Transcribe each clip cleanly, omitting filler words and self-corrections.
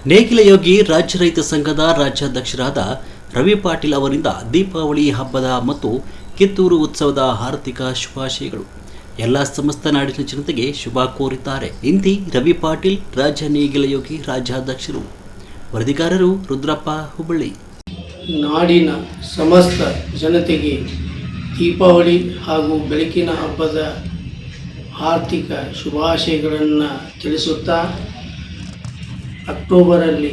ನೇಗಿಲ ಯೋಗಿ ರಾಜ್ಯ ರೈತ ಸಂಘದ ರಾಜ್ಯಾಧ್ಯಕ್ಷರಾದ ರವಿ ಪಾಟೀಲ್ ಅವರಿಂದ ದೀಪಾವಳಿ ಹಬ್ಬದ ಮತ್ತು ಕಿತ್ತೂರು ಉತ್ಸವದ ಹಾರ್ದಿಕ ಶುಭಾಶಯಗಳು. ಎಲ್ಲ ಸಮಸ್ತ ನಾಡಿನ ಜನತೆಗೆ ಶುಭ ಕೋರಿದ್ದಾರೆ. ಇಂತಿ ರವಿ ಪಾಟೀಲ್, ರಾಜ್ಯ ನೇಗಿಲ ಯೋಗಿ ರಾಜ್ಯಾಧ್ಯಕ್ಷರು. ವರದಿಗಾರರು ರುದ್ರಪ್ಪ, ಹುಬ್ಬಳ್ಳಿ. ನಾಡಿನ ಸಮಸ್ತ ಜನತೆಗೆ ದೀಪಾವಳಿ ಹಾಗೂ ಬೆಳಕಿನ ಹಬ್ಬದ ಆರ್ಥಿಕ ಶುಭಾಶಯಗಳನ್ನು ತಿಳಿಸುತ್ತಾ, ಅಕ್ಟೋಬರಲ್ಲಿ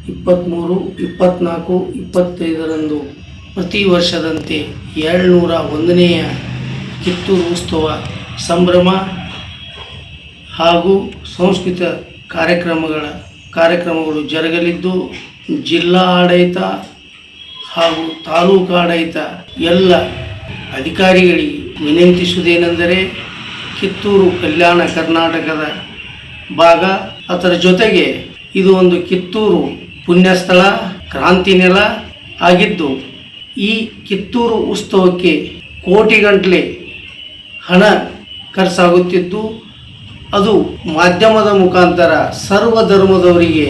23, 24, 25ರಂದು ಪ್ರತಿ ವರ್ಷದಂತೆ 701ನೆಯ ಕಿತ್ತೂರು ಉತ್ಸವ ಸಂಭ್ರಮ ಹಾಗೂ ಸಾಂಸ್ಕೃತಿಕ ಕಾರ್ಯಕ್ರಮಗಳು ಜರುಗಲಿದ್ದು, ಜಿಲ್ಲಾ ಆಡಳಿತ ಹಾಗೂ ತಾಲೂಕು ಆಡಳಿತ ಎಲ್ಲ ಅಧಿಕಾರಿಗಳಿಗೆ ವಿನಂತಿಸುವುದೇನೆಂದರೆ, ಕಿತ್ತೂರು ಕಲ್ಯಾಣ ಕರ್ನಾಟಕದ ಭಾಗ, ಅದರ ಜೊತೆಗೆ ಇದು ಒಂದು ಕಿತ್ತೂರು ಪುಣ್ಯಸ್ಥಳ, ಕ್ರಾಂತಿ ನೆಲ ಆಗಿದ್ದು, ಈ ಕಿತ್ತೂರು ಉತ್ಸವಕ್ಕೆ ಕೋಟಿಗಟ್ಟಲೆ ಹಣ ಖರ್ಚಾಗುತ್ತಿದ್ದು, ಅದು ಮಾಧ್ಯಮದ ಮುಖಾಂತರ ಸರ್ವಧರ್ಮದವರಿಗೆ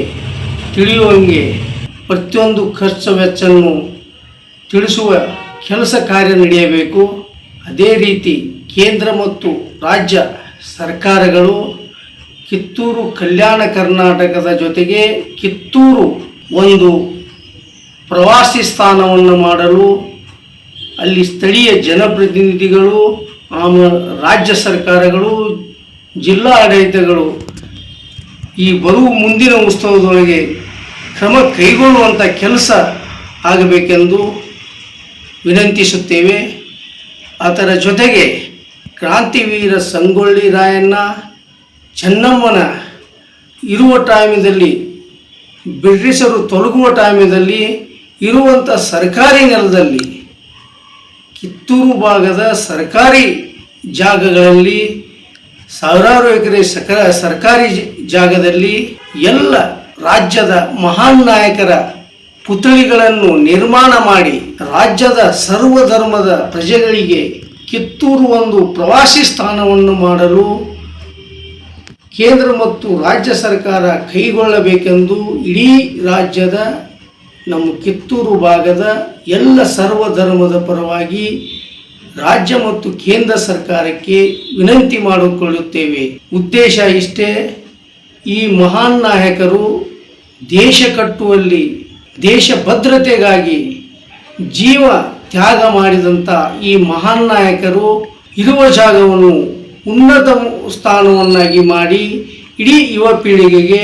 ತಿಳಿಯುವಂಗೆ ಪ್ರತಿಯೊಂದು ಖರ್ಚು ವೆಚ್ಚವನ್ನು ತಿಳಿಸುವ ಕೆಲಸ ಕಾರ್ಯ ನಡೆಯಬೇಕು. ಅದೇ ರೀತಿ ಕೇಂದ್ರ ಮತ್ತು ರಾಜ್ಯ ಸರ್ಕಾರಗಳು ಕಿತ್ತೂರು ಕಲ್ಯಾಣ ಕರ್ನಾಟಕದ ಜೊತೆಗೆ ಕಿತ್ತೂರು ಒಂದು ಪ್ರವಾಸಿ ಸ್ಥಾನವನ್ನು ಮಾಡಲು ಅಲ್ಲಿ ಸ್ಥಳೀಯ ಜನಪ್ರತಿನಿಧಿಗಳು, ರಾಜ್ಯ ಸರ್ಕಾರಗಳು, ಜಿಲ್ಲಾ ಆಡಳಿತಗಳು ಈ ಬರುವ ಮುಂದಿನ ಉತ್ಸವದೊಳಗೆ ಕ್ರಮ ಕೈಗೊಳ್ಳುವಂಥ ಕೆಲಸ ಆಗಬೇಕೆಂದು ವಿನಂತಿಸುತ್ತೇವೆ. ಅದರ ಜೊತೆಗೆ ಕ್ರಾಂತಿವೀರ ಸಂಗೊಳ್ಳಿ ರಾಯಣ್ಣ, ಚೆನ್ನಮ್ಮನ ಇರುವ ಟೈಮದಲ್ಲಿ, ಬ್ರಿಟಿಷರು ತೊಲಗುವ ಟೈಮದಲ್ಲಿ ಇರುವಂಥ ಸರ್ಕಾರಿ ನೆಲದಲ್ಲಿ, ಕಿತ್ತೂರು ಭಾಗದ ಸರ್ಕಾರಿ ಜಾಗಗಳಲ್ಲಿ ಸಾವಿರಾರು ಎಕರೆ ಸರ್ಕಾರಿ ಜಾಗದಲ್ಲಿ ಎಲ್ಲ ರಾಜ್ಯದ ಮಹಾನ್ ನಾಯಕರ ಪುತ್ಥಳಿಗಳನ್ನು ನಿರ್ಮಾಣ ಮಾಡಿ ರಾಜ್ಯದ ಸರ್ವಧರ್ಮದ ಪ್ರಜೆಗಳಿಗೆ ಕಿತ್ತೂರು ಒಂದು ಪ್ರವಾಸಿ ಸ್ಥಾನವನ್ನು ಮಾಡಲು ಕೇಂದ್ರ ಮತ್ತು ರಾಜ್ಯ ಸರ್ಕಾರ ಕೈಗೊಳ್ಳಬೇಕೆಂದು ಇಡೀ ರಾಜ್ಯದ ನಮ್ಮ ಕಿತ್ತೂರು ಭಾಗದ ಎಲ್ಲ ಸರ್ವಧರ್ಮದ ಪರವಾಗಿ ರಾಜ್ಯ ಮತ್ತು ಕೇಂದ್ರ ಸರ್ಕಾರಕ್ಕೆ ವಿನಂತಿ ಮಾಡಿಕೊಳ್ಳುತ್ತೇವೆ. ಉದ್ದೇಶ ಇಷ್ಟೇ, ಈ ಮಹಾನ್ ನಾಯಕರು ದೇಶ ಕಟ್ಟುವಲ್ಲಿ, ದೇಶ ಭದ್ರತೆಗಾಗಿ ಜೀವ ತ್ಯಾಗ ಮಾಡಿದಂಥ ಈ ಮಹಾನ್ ನಾಯಕರು ಇರುವ ಜಾಗವನ್ನು ಉನ್ನತ ಸ್ಥಾನವನ್ನಾಗಿ ಮಾಡಿ ಇಡೀ ಯುವ ಪೀಳಿಗೆಗೆ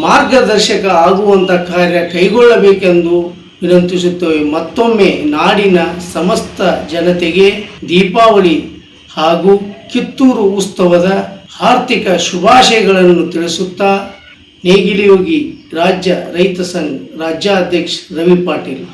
ಮಾರ್ಗದರ್ಶಕ ಆಗುವಂಥ ಕಾರ್ಯ ಕೈಗೊಳ್ಳಬೇಕೆಂದು ವಿನಂತಿಸುತ್ತೇವೆ. ಮತ್ತೊಮ್ಮೆ ನಾಡಿನ ಸಮಸ್ತ ಜನತೆಗೆ ದೀಪಾವಳಿ ಹಾಗೂ ಕಿತ್ತೂರು ಉತ್ಸವದ ಆರ್ಥಿಕ ಶುಭಾಶಯಗಳನ್ನು ತಿಳಿಸುತ್ತಾ, ನೇಗಿಲ ಯೋಗಿ ರಾಜ್ಯ ರೈತ ಸಂಘ ರಾಜ್ಯಾಧ್ಯಕ್ಷ ರವಿ ಪಾಟೀಲ್.